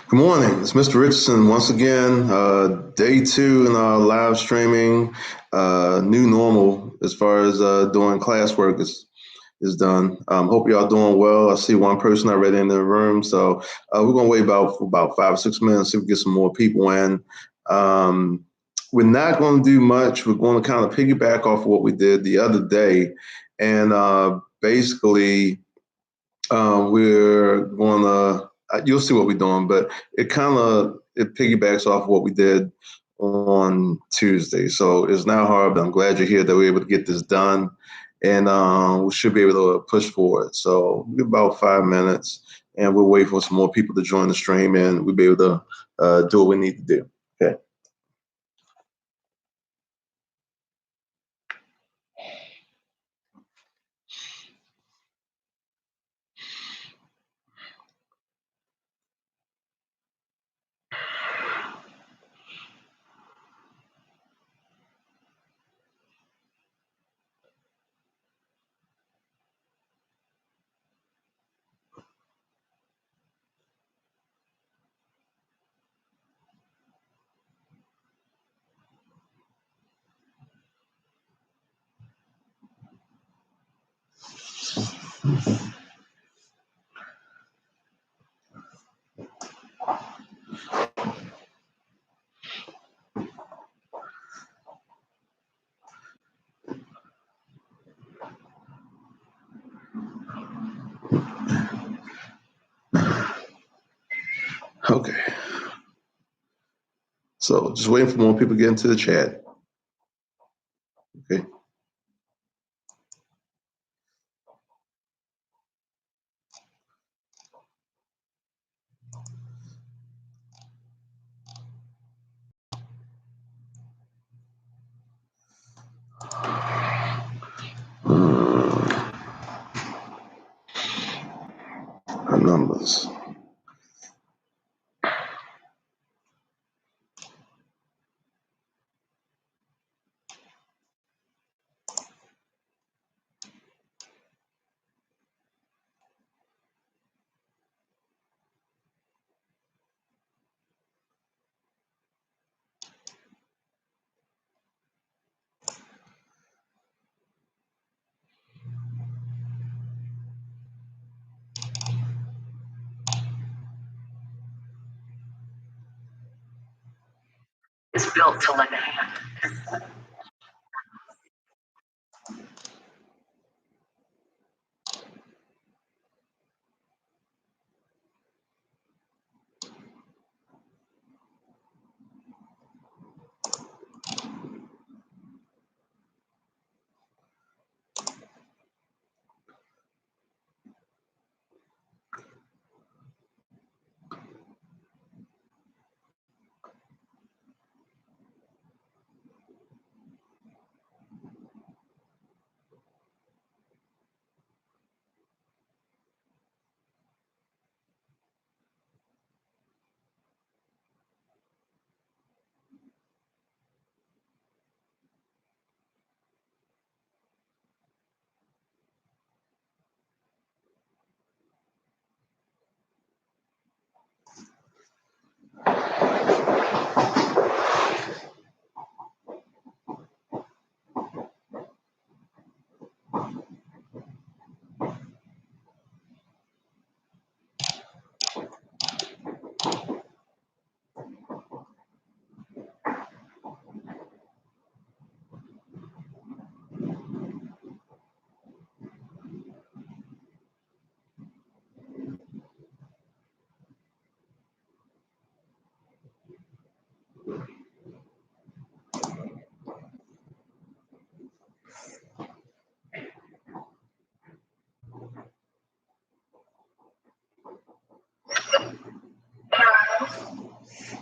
Good morning. It's Mr. Richardson once again. Day two in our live streaming. New normal as far as doing classwork is done. Hope y'all doing well. I see one person already in the room, so we're gonna wait about 5 or 6 minutes see if we get some more people in. We're not going to do much. We're going to kind of piggyback off of what we did the other day, and basically we're going to you'll see what we're doing, but it piggybacks off what we did on Tuesday. So it's not hard, but I'm glad you're here that we're able to get this done, and we should be able to push forward. So about 5 minutes, and we'll wait for some more people to join the stream, and we'll be able to do what we need to do. Okay. Okay. So just waiting for more people to get into the chat. Okay. Our numbers. Is built to lend a hand.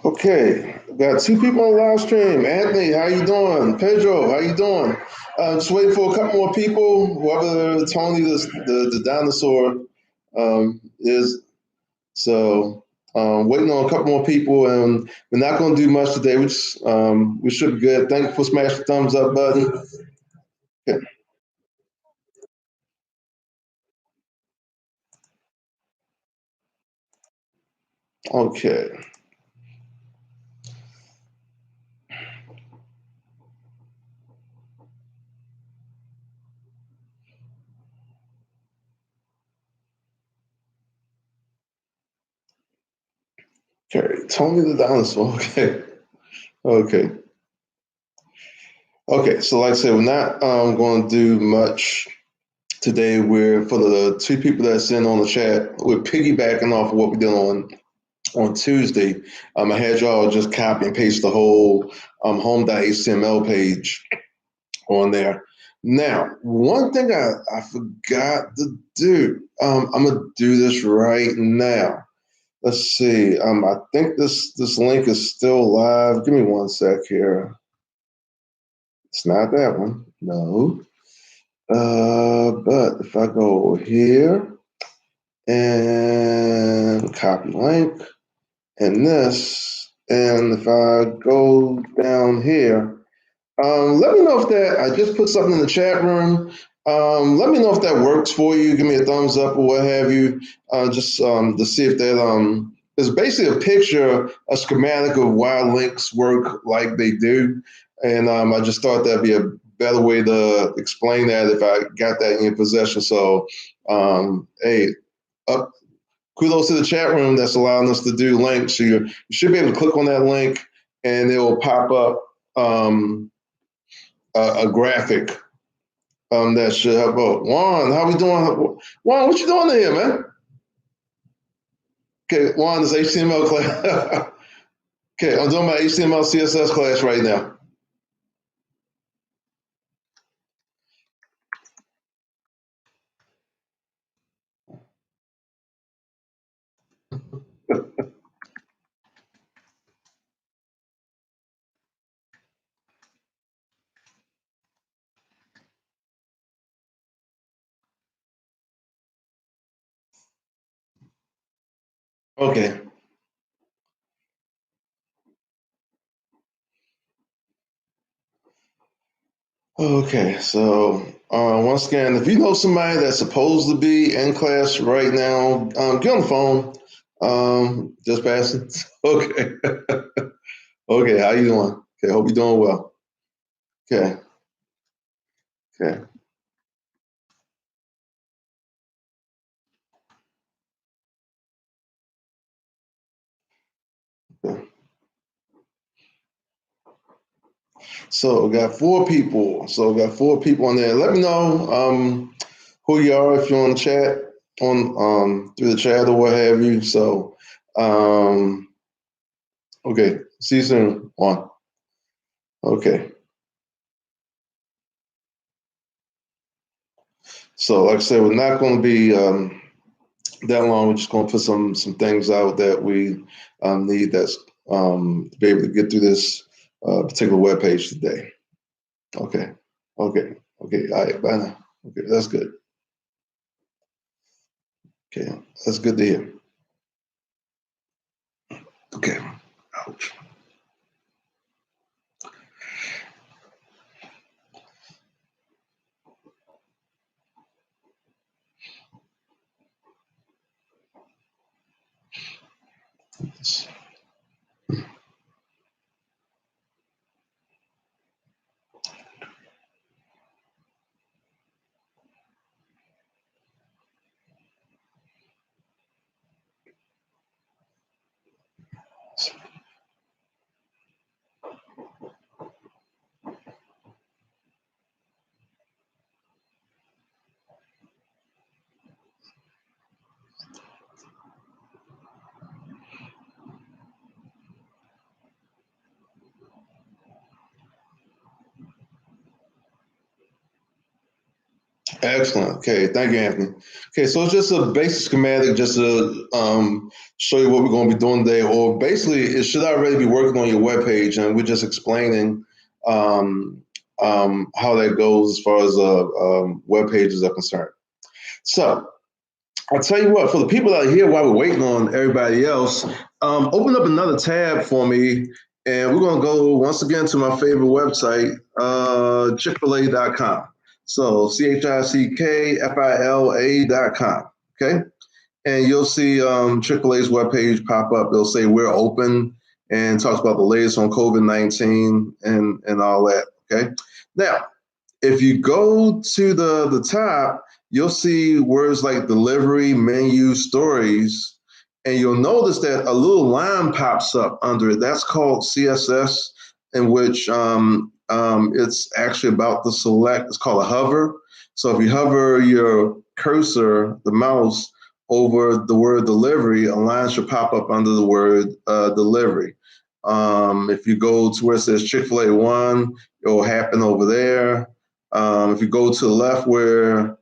Okay, got two people on live stream. Anthony, how you doing? Pedro, how you doing? Just waiting for a couple more people. Whoever Tony the dinosaur is. So waiting on a couple more people, and we're not going to do much today. We should be good. Thank you for smashing the thumbs up button. Okay. Okay. Okay, Tony the Dinosaur. Okay. Okay. Okay, so like I said, we're not going to do much today. We're, for the two people that's in on the chat, we're piggybacking off of what we did on Tuesday. I had y'all just copy and paste the whole home.html page on there. Now, one thing I forgot to do, I'm going to do this right now. Let's see. I think this link is still live. Give me one sec here. It's not that one. No. But if I go here and copy link and this, and if I go down here, let me know if that, I just put something in the chat room. Let me know if that works for you. Give me a thumbs up or what have you, just to see if that, it's basically a picture, a schematic of why links work like they do. And I just thought that'd be a better way to explain that if I got that in your possession. So, hey, kudos to the chat room that's allowing us to do links. So you should be able to click on that link and it will pop up a graphic that should help out. Juan, how we doing? Juan, what you doing here, man? Okay, Juan, this HTML class. Okay, I'm doing my HTML CSS class right now. Okay. Okay, so once again, if you know somebody that's supposed to be in class right now, get on the phone. Just passing. Okay. Okay, how you doing? Okay, hope you're doing well. Okay. Okay. Okay. So we got four people. So we got four people on there. Let me know who you are if you're on the chat, on through the chat or what have you. So okay, see you soon. One. Okay. So like I said, we're not going to be that long. We're just going to put some things out that we need that's to be able to get through this particular web page today. Okay. Okay. Okay. All right. Bye now. Okay. That's good. Okay. That's good to hear. Okay. Ouch. Excellent. Okay, thank you, Anthony. Okay, so it's just a basic schematic just to show you what we're going to be doing today, or basically it should already be working on your web page, and we're just explaining how that goes as far as web pages are concerned. So I'll tell you what, for the people that are here while we're waiting on everybody else, open up another tab for me, and we're going to go once again to my favorite website, Chick-fil-A.com. So ChickFila.com. Okay. and you'll see Chick-fil-A's webpage pop up. They'll say we're open and talks about the latest on COVID-19 and all that. Okay. Now, if you go to the top, you'll see words like delivery, menu, stories, and you'll notice that a little line pops up under it. That's called CSS, in which it's actually about the select. It's called a hover. So if you hover your cursor, the mouse, over the word delivery, a line should pop up under the word delivery. If you go to where it says Chick-fil-A 1, it will happen over there. If you go to the left where,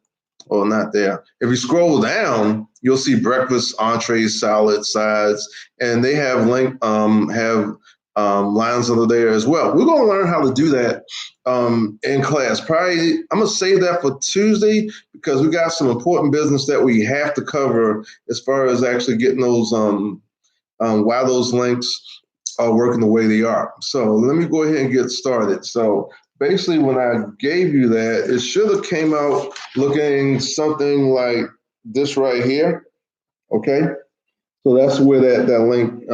well, not there. If you scroll down, you'll see breakfast, entrees, salads, sides, and they have lines under there as well. We're going to learn how to do that in class. Probably, I'm going to save that for Tuesday because we got some important business that we have to cover as far as actually getting those why those links are working the way they are. So let me go ahead and get started. So basically, when I gave you that, it should have came out looking something like this right here. Okay, so that's where that link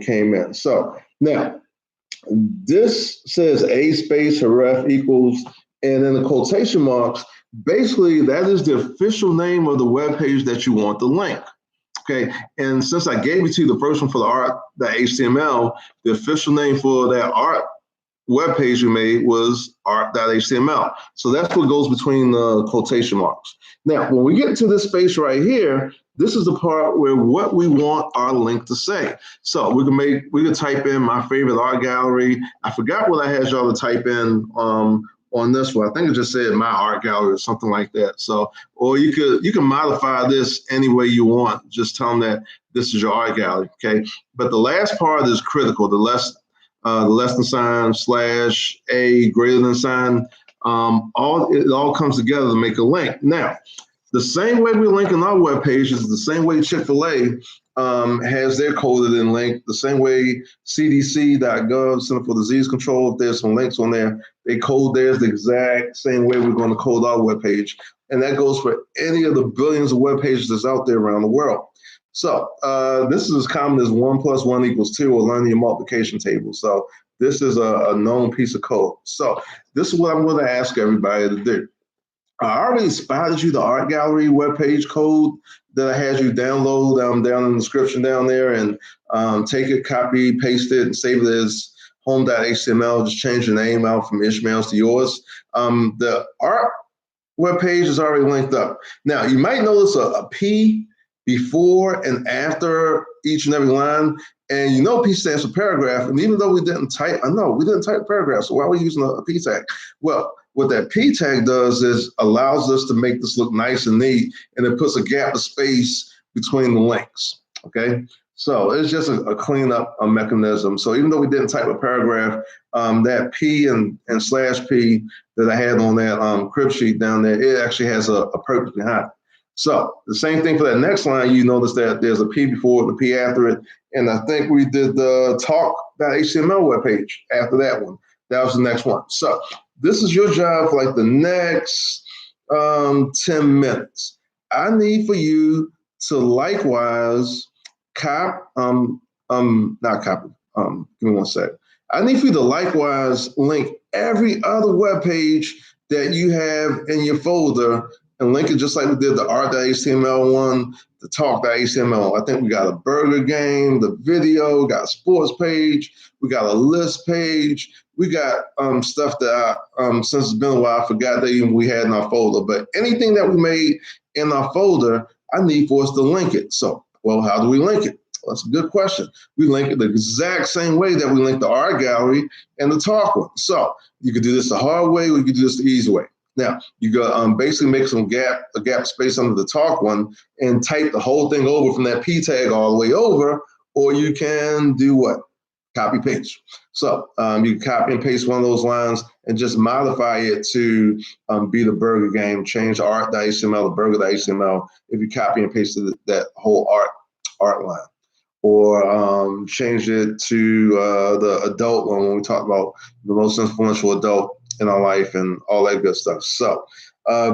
came in. So now this says a space href equals, and then the quotation marks. Basically, that is the official name of the web page that you want the link. Okay, and since I gave it to you, the first one for the art.html, the official name for that art web page we made was art.html. So that's what goes between the quotation marks. Now, when we get to this space right here, this is the part where what we want our link to say. So we can type in my favorite art gallery. I forgot what I had y'all to type in on this one. I think it just said my art gallery or something like that. So, or you can modify this any way you want. Just tell them that this is your art gallery, okay? But the last part is critical. The less than sign, slash, a, greater than sign, it all comes together to make a link. Now, the same way we link in our web page is the same way Chick-fil-A has their coded in link, the same way CDC.gov, Center for Disease Control, if there's some links on there, they code theirs the exact same way we're going to code our web page. And that goes for any of the billions of web pages that's out there around the world. So this is as common as 1 + 1 = 2 or learning your multiplication table. So this is a known piece of code. So this is what I'm going to ask everybody to do. I already spotted you the art gallery webpage code that I had you download down in the description down there, and take it, copy, paste it, and save it as home.html. Just change the name out from Ishmael's to yours. The art webpage is already linked up. Now, you might notice a P before and after each and every line. And you know P stands for paragraph. And even though we didn't type paragraph, so why are we using a P tag? Well, what that P tag does is allows us to make this look nice and neat, and it puts a gap of space between the links, okay? So it's just a cleanup mechanism. So even though we didn't type a paragraph, that P and slash P that I had on that crib sheet down there, it actually has a purpose behind it. So the same thing for that next line, you notice that there's a P before and a P after it. And I think we did the talk.html webpage after that one. That was the next one. So this is your job for like the next 10 minutes. I need for you to likewise not copy. Give me one sec. I need for you to likewise link every other web page that you have in your folder, and link it just like we did the art.html one, the talk.html. I think we got a burger game, the video, got a sports page, we got a list page, we got stuff that since it's been a while, I forgot that even we had in our folder. But anything that we made in our folder, I need for us to link it. So, well, how do we link it? Well, that's a good question. We link it the exact same way that we link the art gallery and the talk one. So you could do this the hard way, or you could do this the easy way. Now, you go basically make a gap space under the talk one and type the whole thing over from that P tag all the way over, or you can do what? Copy paste. So you can copy and paste one of those lines and just modify it to be the burger game, change the art.html to burger.html if you copy and paste that whole art line. Or change it to the adult one when we talk about the most influential adult in our life and all that good stuff. So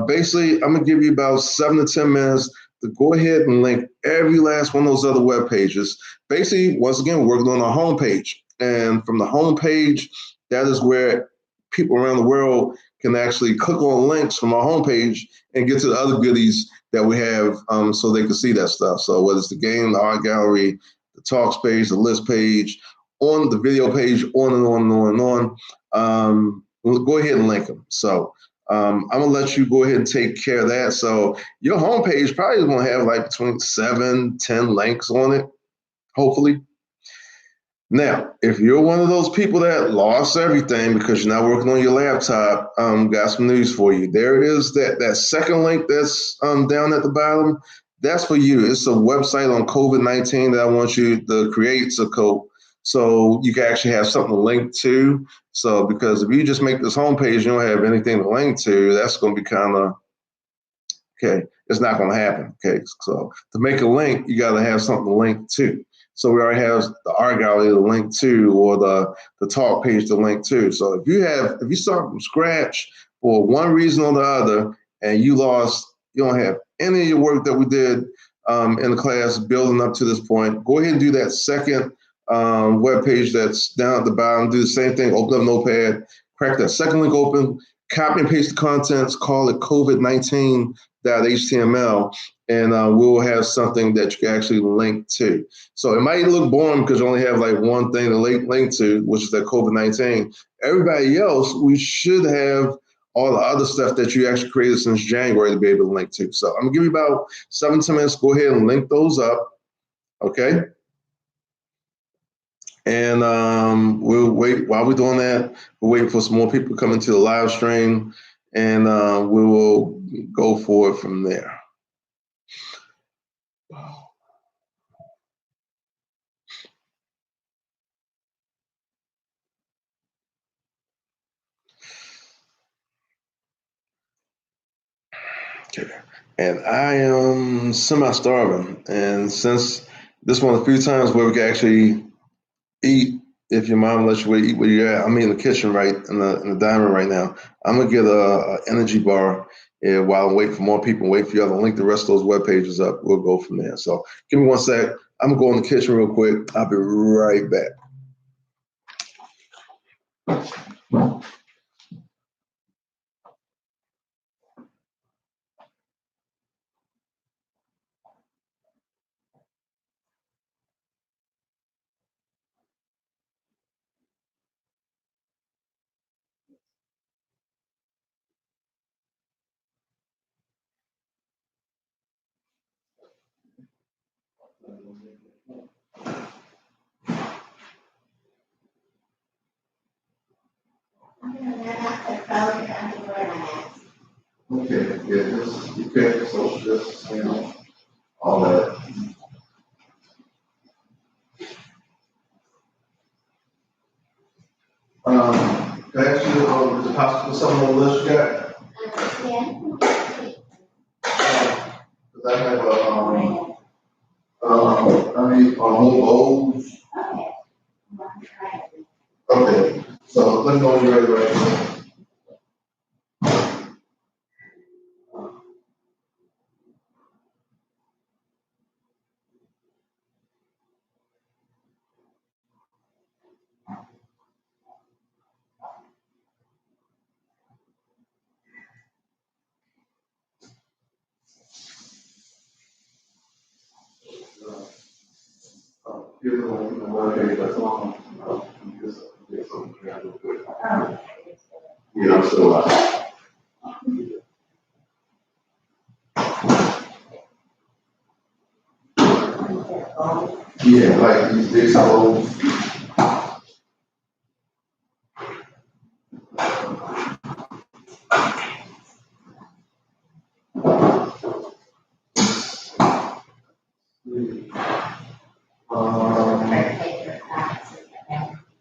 basically, I'm gonna give you about 7 to 10 minutes to go ahead and link every last one of those other web pages. Basically, once again, we're working on our homepage. And from the homepage, that is where people around the world can actually click on links from our homepage and get to the other goodies that we have, so they can see that stuff. So whether it's the game, the art gallery, the talks page, the list page, on the video page, on and on and on and on. We'll go ahead and link them. So I'm gonna let you go ahead and take care of that. So your homepage probably is gonna have like between 7-10 links on it, hopefully. Now, if you're one of those people that lost everything because you're not working on your laptop, got some news for you. There is that second link that's down at the bottom. That's for you. It's a website on COVID-19 that I want you to create so you can actually have something to link to. So because if you just make this homepage, you don't have anything to link to, that's going to be kind of, okay, it's not going to happen. Okay, so to make a link, you got to have something to link to. So we already have the art gallery to link to, or the talk page to link to. So if you start from scratch for one reason or the other, and you don't have any of your work that we did in the class building up to this point, go ahead and do that second web page that's down at the bottom. Do the same thing. Open up Notepad, crack that second link open, copy and paste the contents, call it COVID-19.html, and we'll have something that you can actually link to. So it might look boring because you only have like one thing to link to, which is that COVID-19. Everybody else, we should have all the other stuff that you actually created since January to be able to link to. So I'm gonna give you about 7-10 minutes. Go ahead and link those up, okay? And we'll wait while we're doing that. We're waiting for some more people to come into the live stream, and we will go forward from there. Okay. And I am semi-starving, and since this one of the few times where we can actually eat, if your mom lets you eat where you're at, I'm in the kitchen right in the dining room right now. I'm gonna get a energy bar while I wait for more people, wait for y'all to link the rest of those web pages up. We'll go from there. So give me one sec. I'm gonna go in the kitchen real quick. I'll be right back. Okay, yeah, this you can't social distance, all that. Can I ask you the possible something on the list you got? Because I have whole bowls. Okay, so let me know when you're ready right now. Here's the one page that's on. Just get something real quick. Yeah, I'm still alive. Yeah, like these big bowls.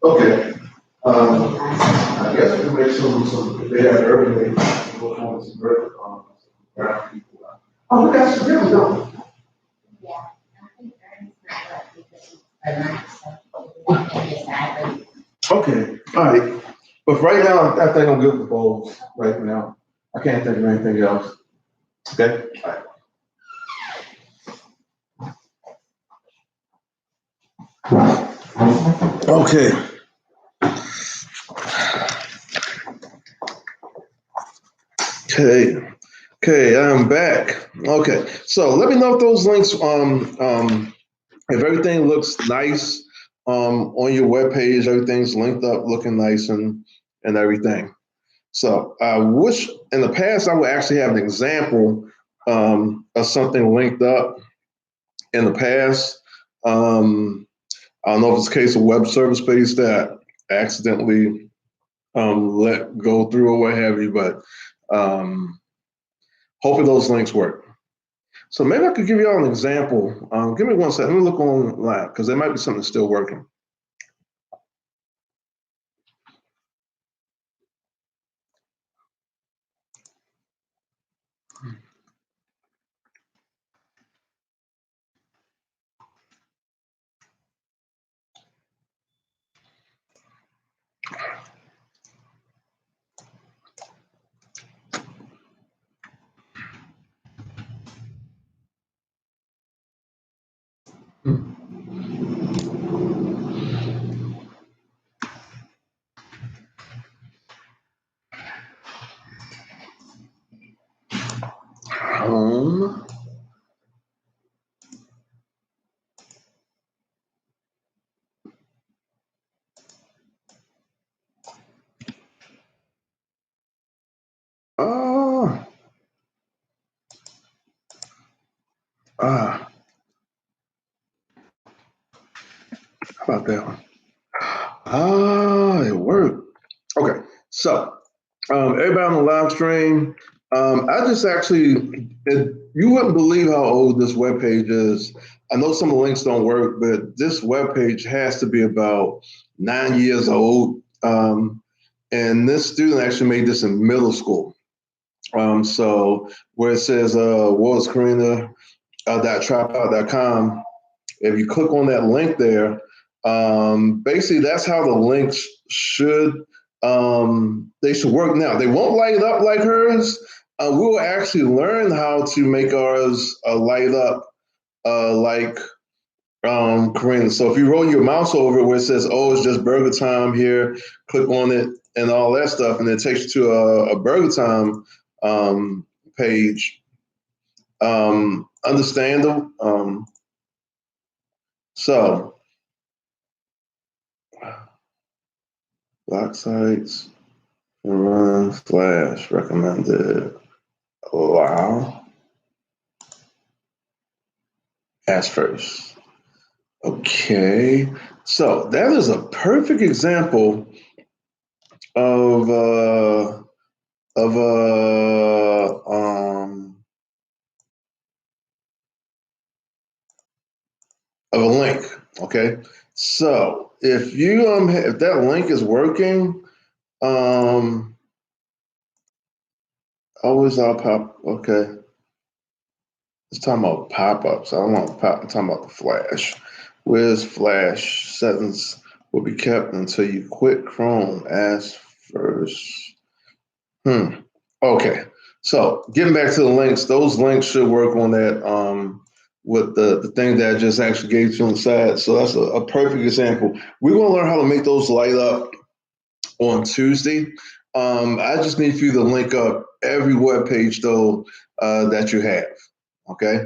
Okay. I guess we can make some, they have urban, we'll have some urban, brown people. Oh, we got some real though. Okay, all right. But right now, I think I'm good with bowls right now. I can't think of anything else. Okay? All right. Okay. Okay. Okay, I'm back. Okay, so let me know if those links, if everything looks nice, on your web page, everything's linked up, looking nice and everything. So I wish in the past I would actually have an example, of something linked up in the past. Um, I don't know if it's a case of web service page that I accidentally, let go through or what have you, but, um, hopefully those links work. So maybe I could give you all an example. Give me one second. Let me look online because there might be something still working. Home. Oh, ah, how about that one? Ah, it worked. Okay, so, everybody on the live stream, I just actually, you wouldn't believe how old this web page is. I know some of the links don't work, but this web page has to be about 9 years old. And this student actually made this in middle school. So where it says, wallacekarina.tripout.com, if you click on that link there, basically that's how the links should, they should work. Now they won't light up like hers. We'll actually learn how to make ours, light up, like, Karina. So if you roll your mouse over where it says, "Oh, it's just burger time here," click on it and all that stuff, and it takes you to a burger time, page. Understandable. So block sites and run slash recommended allow as first. Okay, so that is a perfect example of, of a, of a link. Okay, so if that link is working, um, always I'll pop. Okay, it's talking about pop-ups. I don't want pop. I'm talking about the Flash. Where's Flash settings will be kept until you quit Chrome as first. Hmm. Okay. So getting back to the links, those links should work on that, with the thing that I just actually gave you on the side. So that's a perfect example. We're gonna learn how to make those light up on Tuesday. I just need for you to link up every web page though, that you have. Okay.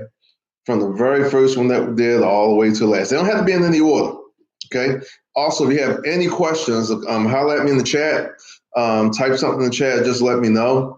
From the very first one that we did all the way to the last. They don't have to be in any order. Okay. Also, if you have any questions, holler at me in the chat. Type something in the chat. Just let me know.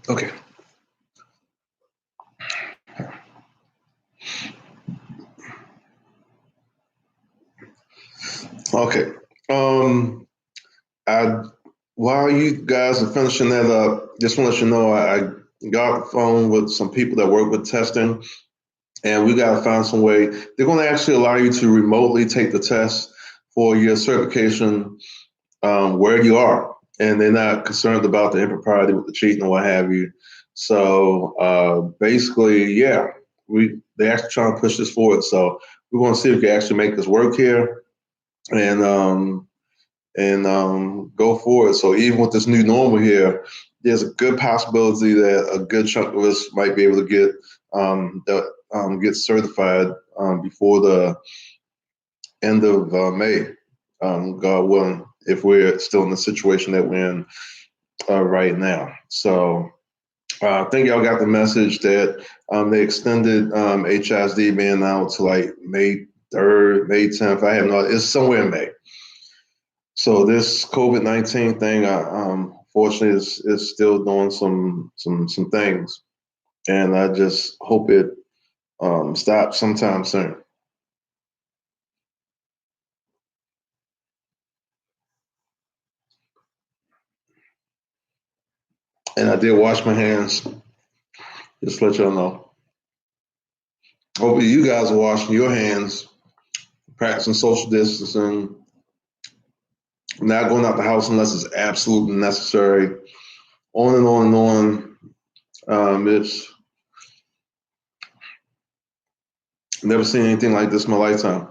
Okay. Okay. I While you guys are finishing that up, just want to let you know got off the phone with some people that work with testing, and we got to find some way. They're going to actually allow you to remotely take the test for your certification where you are, and they're not concerned about the impropriety with the cheating or what have you. So basically, yeah, they actually trying to push this forward. So we want to see if we can actually make this work here, and go forward. So even with this new normal here, there's a good possibility that a good chunk of us might be able to get certified before the end of May, God willing, if we're still in the situation that we're in right now. So I think y'all got the message that they extended HISD being out to like May 3rd, May 10th. I have no, it's somewhere in May. So this COVID-19 thing, fortunately, is still doing some things, and I just hope it stops sometime soon. And I did wash my hands. Just to let y'all know. Hopefully, you guys are washing your hands, practicing social distancing, not going out the house unless it's absolutely necessary. On and on and on. It's never seen anything like this in my lifetime.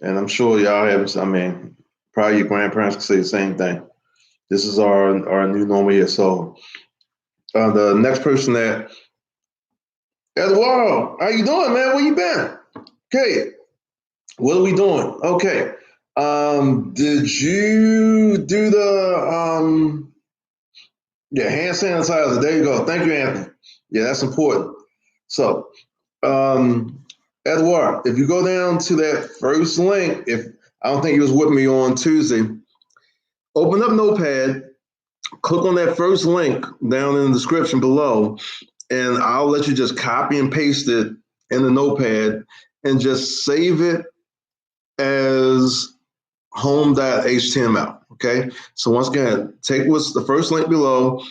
And I'm sure y'all haven't. I mean, probably your grandparents can say the same thing. This is our new normal here. So the next person that, Eduardo, how you doing, man? Where you been? Okay, what are we doing? Okay. Did you do the yeah, hand sanitizer? There you go. Thank you, Anthony. Yeah, that's important. So, Edward, if you go down to that first link, if I don't think you was with me on Tuesday, open up Notepad, click on that first link down in the description below, and I'll let you just copy and paste it in the Notepad and just save it as home.html. Okay. So once again, take what's the first link below,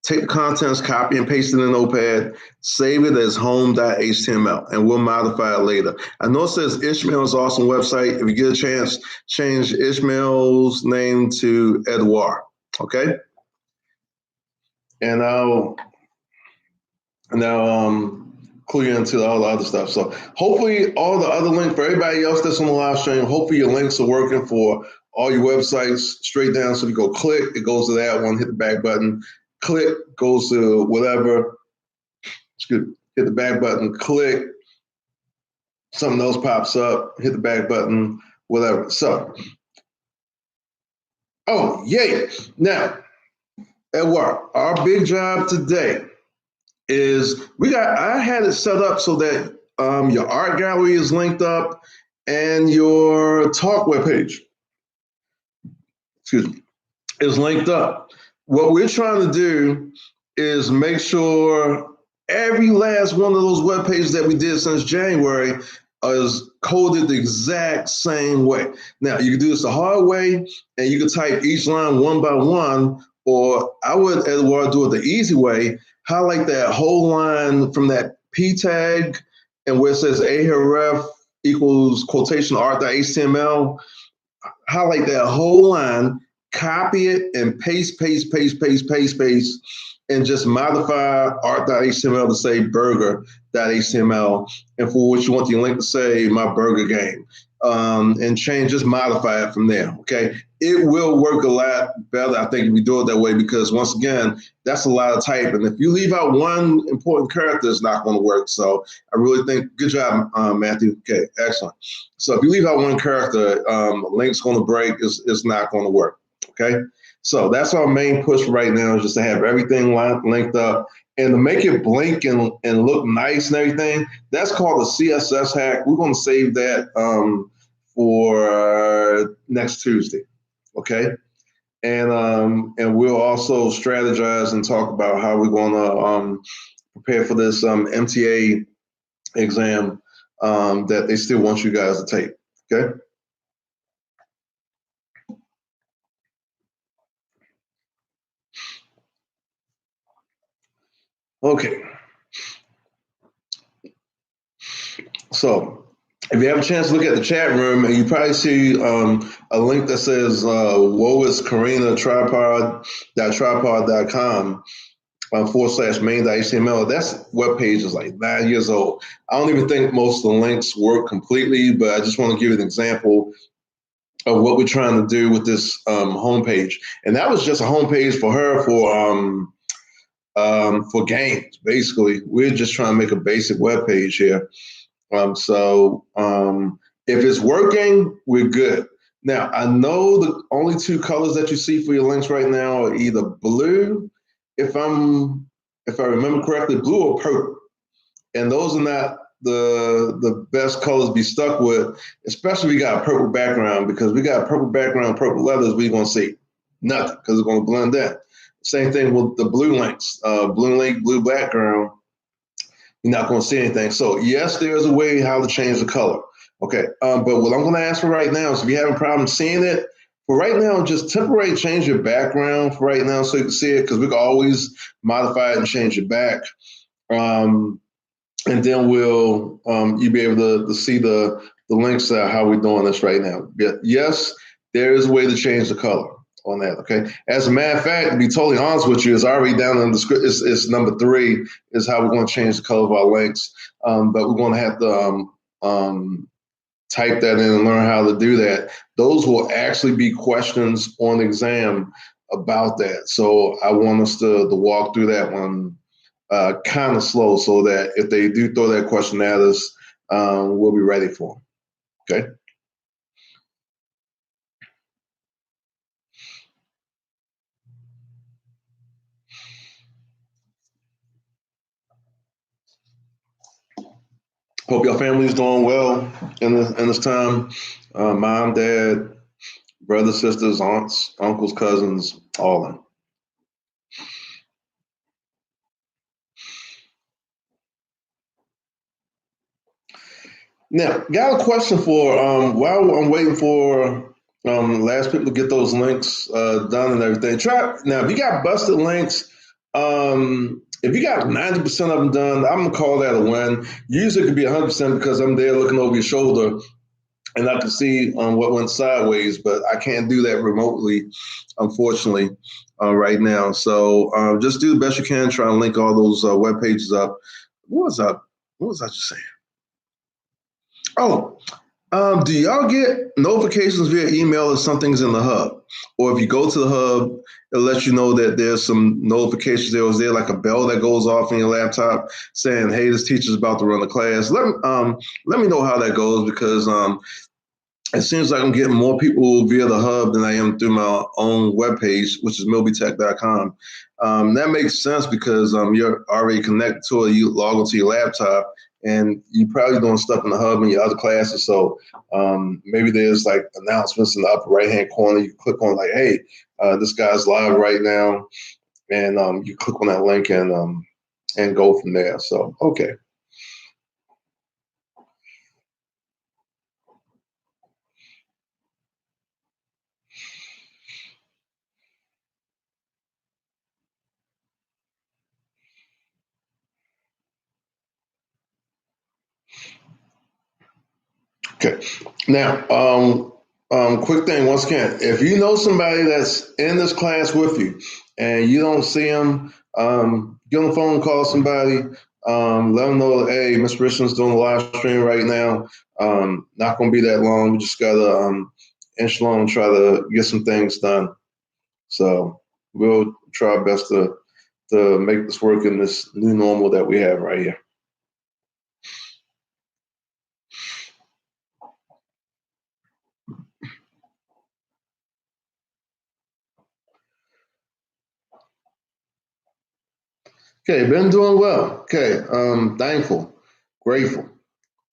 take the contents, copy and paste it in the Notepad, save it as home.html, and we'll modify it later. I know it says Ishmael's awesome website. If you get a chance, change Ishmael's name to Edouard. Okay. And now clear into all the other stuff. So hopefully all the other links for everybody else that's on the live stream, hopefully your links are working for all your websites straight down. So if you go click, it goes to that one, hit the back button, click, goes to whatever, hit the back button, click, something else pops up, hit the back button, whatever. So, oh, yay. Now, Edward, our big job today is I had it set up so that your art gallery is linked up and your talk webpage, excuse me, is linked up. What we're trying to do is make sure every last one of those web pages that we did since January is coded the exact same way. Now, you can do this the hard way, and you can type each line one by one, or I would, Edward, do it the easy way, highlight that whole line from that P tag, and where it says ahref equals quotation art.html, highlight that whole line, copy it, and paste, and just modify art.html to say burger.html, and for what you want your link to say, my burger game, and just modify it from there. Okay, it will work a lot better, I think, if you do it that way, because once again, that's a lot of type, and if you leave out one important character, it's not going to work. So I really think, good job, Matthew. Okay, excellent. So if you leave out one character, link's going to break. It's not going to work. Okay. So that's our main push right now, is just to have everything linked up and to make it blink and look nice and everything. That's called a CSS hack. We're going to save that for next Tuesday. Okay. And we'll also strategize and talk about how we're going to prepare for this MTA exam that they still want you guys to take. Okay. Okay, so if you have a chance to look at the chat room, and you probably see a link that says woe is Karina tripod.tripod.com /main.html. That web page is like 9 years old. I don't even think most of the links work completely, but I just want to give you an example of what we're trying to do with this homepage. And that was just a homepage for her for games. Basically, we're just trying to make a basic web page here. If it's working, we're good. Now, I know the only two colors that you see for your links right now are either blue, if I remember correctly, blue or purple. And those are not the best colors to be stuck with, especially if we got a purple background, because we got a purple background, purple letters, we're gonna see nothing because it's gonna blend in. Same thing with the blue links, blue link, blue background, you're not going to see anything. So yes, there's a way how to change the color. Okay, but what I'm going to ask for right now is if you have a problem seeing it, for right now, just temporarily change your background for right now so you can see it, because we can always modify it and change it back. And then you'll be able to see the links how we're doing this right now. Yes, there is a way to change the color on that. Okay. As a matter of fact, to be totally honest with you, it's already down in the script. It's number 3 is how we're going to change the color of our links. But we're going to have to type that in and learn how to do that. Those will actually be questions on the exam about that. So I want us to walk through that one kind of slow, so that if they do throw that question at us, we'll be ready for them. Okay. Hope your family's doing well in this time. Mom, dad, brothers, sisters, aunts, uncles, cousins, all of them. Now, got a question for while I'm waiting for last people to get those links done and everything. Try now if you got busted links, if you got 90% of them done, I'm gonna call that a win. Usually it could be 100% because I'm there looking over your shoulder and I can see what went sideways, but I can't do that remotely, unfortunately, right now. So just do the best you can. Try and link all those web pages up. What was up? What was I just saying? Oh, do y'all get notifications via email if something's in the hub? Or if you go to the hub, it lets you know that there's some notifications. There was like a bell that goes off in your laptop saying, hey, this teacher's about to run the class. Let me know how that goes, because it seems like I'm getting more people via the hub than I am through my own webpage, which is milbytech.com. That makes sense because you're already connected to it. You log onto your laptop, and you're probably doing stuff in the hub in your other classes. So maybe there's like announcements in the upper right-hand corner. You click on like, hey, this guy's live right now. And you click on that link and go from there. So, okay. Okay. Now, quick thing once again, if you know somebody that's in this class with you and you don't see them, get on the phone, call somebody, let them know, hey, Mr. Richardson's doing a live stream right now. Not going to be that long. We just got to inch along and try to get some things done. So we'll try our best to make this work in this new normal that we have right here. Okay, been doing well. Okay, thankful, grateful,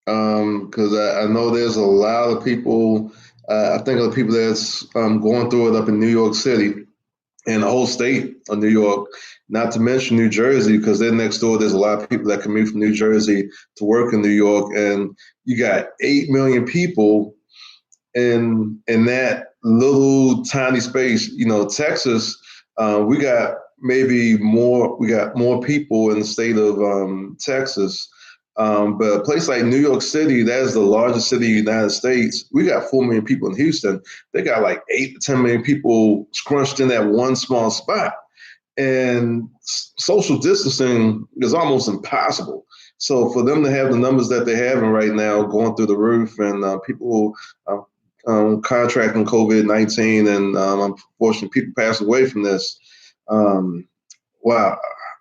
because I know there's a lot of people. I think of the people that's going through it up in New York City and the whole state of New York, not to mention New Jersey, because they're next door. There's a lot of people that commute from New Jersey to work in New York, and you got 8 million people in that little tiny space. You know, Texas, we got maybe more. We got more people in the state of Texas. But a place like New York City, that is the largest city in the United States. We got 4 million people in Houston. They got like 8 to 10 million people scrunched in that one small spot. And social distancing is almost impossible. So for them to have the numbers that they're having right now going through the roof, and people contracting COVID-19, and unfortunately people pass away from this. Um, wow,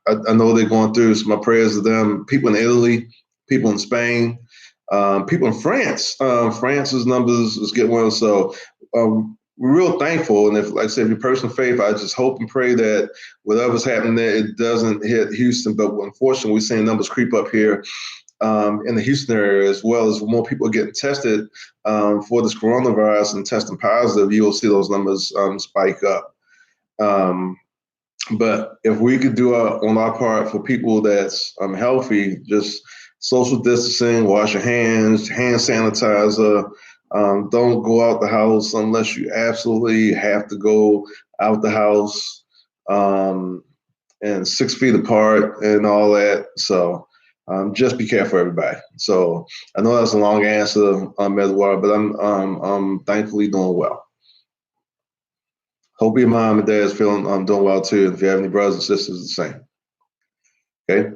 I know they're going through. So my prayers to them. People in Italy, people in Spain, people in France. France's numbers is getting well. So we're real thankful. And if, like I said, if you're a person of faith, I just hope and pray that whatever's happening there, it doesn't hit Houston. But unfortunately, we're seeing numbers creep up here in the Houston area, as well as more people are getting tested for this coronavirus and testing positive. You will see those numbers spike up. But if we could do on our part for people that's healthy, just social distancing, wash your hands, hand sanitizer, don't go out the house unless you absolutely have to go out the house, and 6 feet apart and all that. So just be careful, everybody. So I know that's a long answer, Edward, but I'm thankfully doing well. Hope your mom and dad is feeling doing well too. And if you have any brothers and sisters, the same. Okay.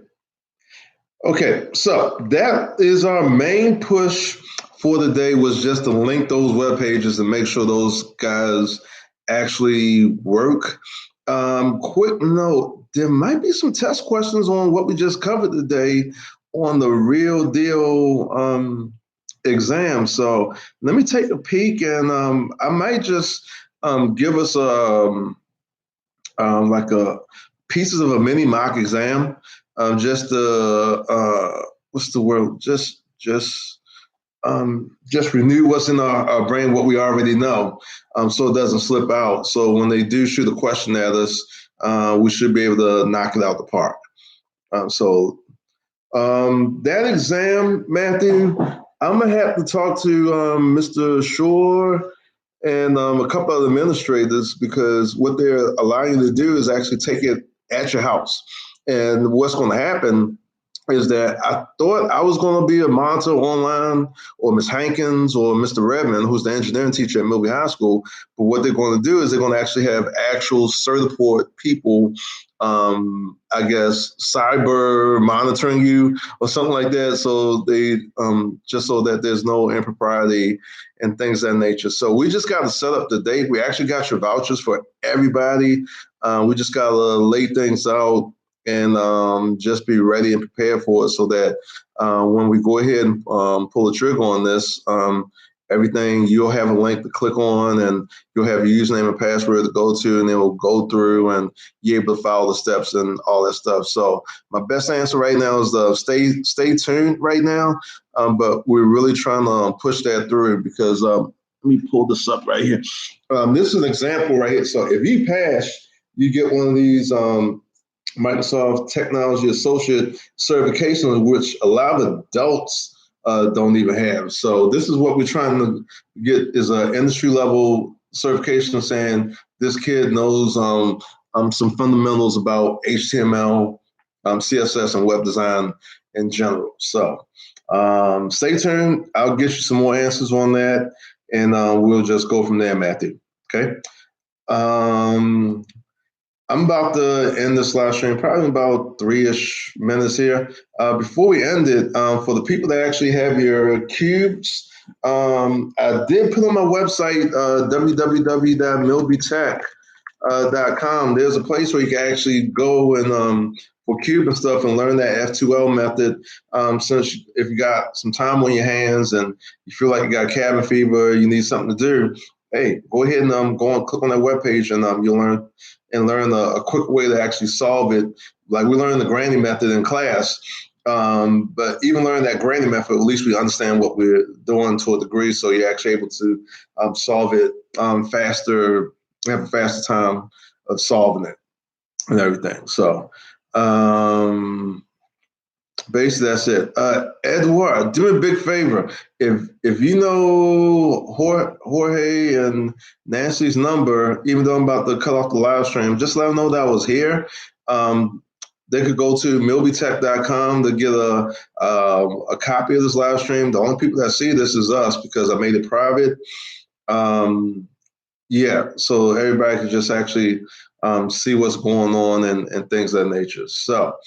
Okay. So that is our main push for the day, was just to link those web pages and make sure those guys actually work. Quick note: there might be some test questions on what we just covered today on the Real Deal exam. So let me take a peek, and I might just give us like a pieces of a mini mock exam, just what's the word? Just renew what's in our brain, what we already know, so it doesn't slip out. So when they do shoot a question at us, we should be able to knock it out the park. So that exam, Matthew, I'm gonna have to talk to Mr. Shore and a couple of administrators, because what they're allowing you to do is actually take it at your house. And what's going to happen is that I thought I was going to be a monitor online, or Ms. Hankins or Mr. Redmond, who's the engineering teacher at Milby High School. But what they're going to do is they're going to actually have actual Certiport people, I guess, cyber monitoring you or something like that. So they just so that there's no impropriety and things of that nature. So we just got to set up the date. We actually got your vouchers for everybody. We just got to lay things out and just be ready and prepared for it, so that when we go ahead and pull the trigger on this, everything, you'll have a link to click on, and you'll have your username and password to go to, and it will go through, and you're able to follow the steps and all that stuff. So my best answer right now is stay tuned right now, but we're really trying to push that through, because let me pull this up right here. This is an example right here. So if you pass, you get one of these Microsoft Technology Associate certifications, which a lot of adults don't even have. So this is what we're trying to get, is an industry level certification saying this kid knows some fundamentals about HTML, CSS, and web design in general. So stay tuned. I'll get you some more answers on that, and we'll just go from there, Matthew. Okay. I'm about to end this live stream, probably about 3-ish minutes here. Before we end it, for the people that actually have your cubes, I did put on my website, www.milbytech.com. There's a place where you can actually go and for cube and stuff and learn that F2L method. Since if you got some time on your hands and you feel like you got cabin fever, you need something to do, hey, go ahead and go and click on that webpage, and you'll learn a quick way to actually solve it. Like we learned the granny method in class, but even learning that granny method, at least we understand what we're doing to a degree, so you're actually able to solve it faster, have a faster time of solving it and everything. So Basically, that's it. Edward, do me a big favor. If you know Jorge and Nancy's number, even though I'm about to cut off the live stream, just let them know that I was here. Um, they could go to milbytech.com to get a copy of this live stream. The only people that see this is us because I made it private. Um, yeah, so everybody can just actually see what's going on and things of that nature. So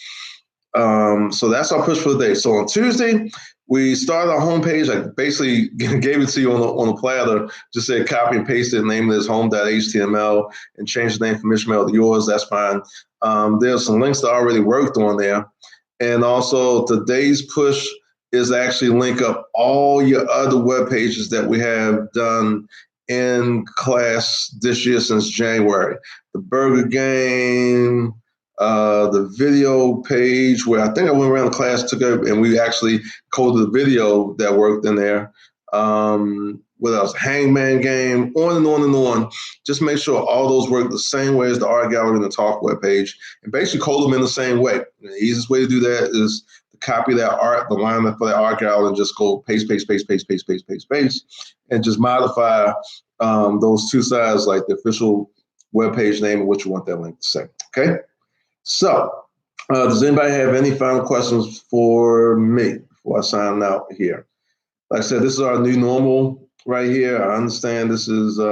that's our push for the day. So on Tuesday, we started our homepage. I basically gave it to you on a platter. Just said copy and paste it, name it as home.html, and change the name from Ishmael to yours. That's fine. There's some links that I already worked on there. And also today's push is actually link up all your other web pages that we have done in class this year since January. The burger game, the video page where I think I went around the class, took it, and we actually coded the video that worked in there. What else? Hangman game, on and on and on. Just make sure all those work the same way as the art gallery and the talk web page, and basically code them in the same way. The easiest way to do that is to copy that art, the line for that art gallery, and just go paste, paste, paste, paste, paste, paste, paste, paste, and just modify those two sides, like the official web page name and what you want that link to say. Okay. So, does anybody have any final questions for me before I sign out here? Like I said, this is our new normal right here. I understand this is, this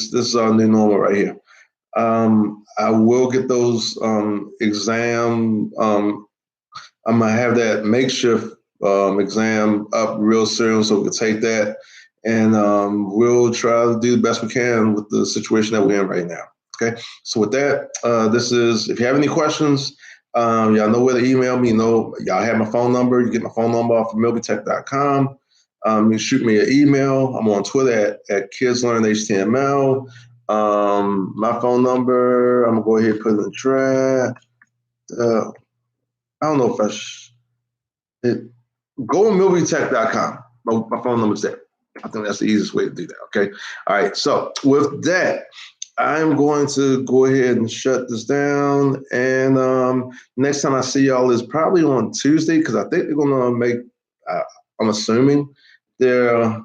is our new normal right here. I will get those exam. I'm gonna have that makeshift exam up real soon, so we can take that, and we'll try to do the best we can with the situation that we're in right now. Okay, so with that, this is, if you have any questions, y'all know where to email me. You know, y'all have my phone number. You get my phone number off of milbytech.com. You shoot me an email. I'm on Twitter at KidsLearnHTML. My phone number, I'm going to go ahead and put it in the chat. I don't know if go on milbytech.com. My phone number's there. I think that's the easiest way to do that, okay? All right, so with that, I'm going to go ahead and shut this down. And next time I see y'all is probably on Tuesday, because I think they're going to make, I'm assuming they're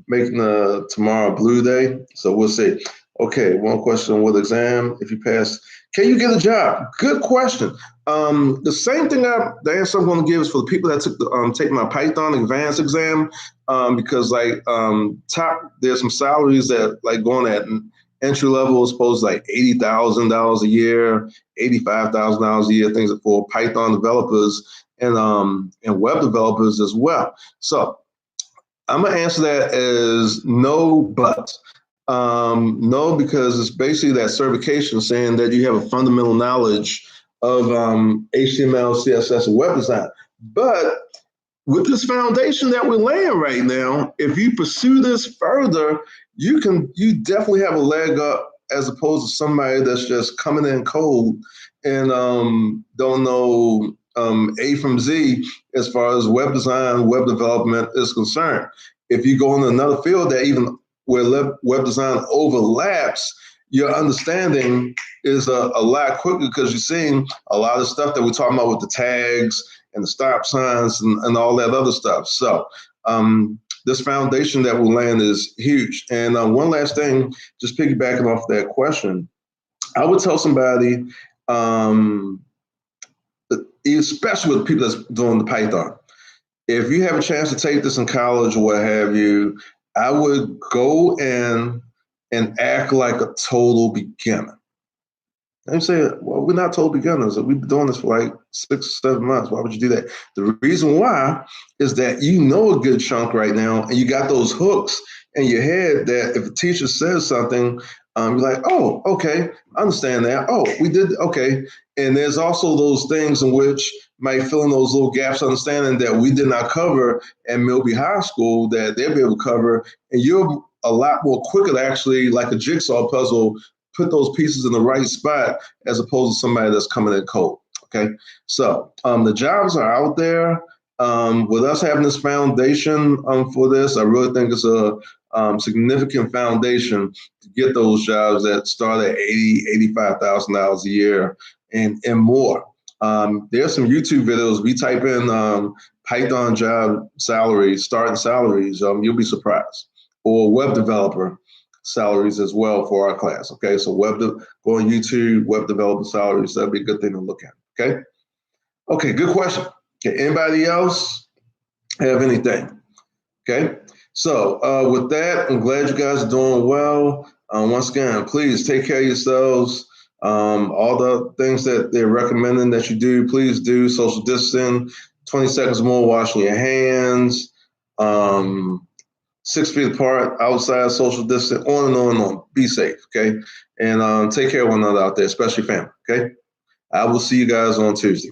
making tomorrow Blue Day. So we'll see. Okay, one question with exam. If you pass, can you get a job? Good question. The same thing the answer I'm going to give is for the people that took take my Python advanced exam, because there's some salaries that like going at entry level is supposed to like $80,000 a year, $85,000 a year, things for Python developers and web developers as well. So I'm gonna answer that as no, but no, because it's basically that certification saying that you have a fundamental knowledge of HTML, CSS, and web design. But with this foundation that we're laying right now, if you pursue this further, you definitely have a leg up as opposed to somebody that's just coming in cold and don't know A from Z as far as web design, web development is concerned. If you go in another field that even where web design overlaps, your understanding is a lot quicker because you're seeing a lot of stuff that we're talking about with the tags and the stop signs and all that other stuff. So this foundation that we're laying is huge. And one last thing, just piggybacking off that question, I would tell somebody, especially with people that's doing the Python, if you have a chance to take this in college or what have you, I would go in and act like a total beginner. And say, well, we're not total beginners. We've been doing this for like 6 or 7 months. Why would you do that? The reason why is that you know a good chunk right now, and you got those hooks in your head that if a teacher says something, you're like, oh, okay, I understand that. Oh, we did, okay. And there's also those things in which might fill in those little gaps of understanding that we did not cover at Milby High School that they'll be able to cover. And you're a lot more quicker to actually, like a jigsaw puzzle, put those pieces in the right spot as opposed to somebody that's coming in cold. Okay, so the jobs are out there. With us having this foundation for this, I really think it's significant foundation to get those jobs that start at $80,000, $85,000 a year and more. There's some YouTube videos. We type in Python job salaries, starting salaries. You'll be surprised. Or web developer salaries as well for our class. Okay, so go on YouTube, web developer salaries. That'd be a good thing to look at. Okay. Okay, good question. Okay, anybody else have anything? Okay, so with that, I'm glad you guys are doing well. Once again, please take care of yourselves. All the things that they're recommending that you do, please do. Social distancing, 20 seconds more washing your hands, 6 feet apart, outside, social distance, on and on and on. Be safe, okay? And take care of one another out there, especially family, okay? I will see you guys on Tuesday.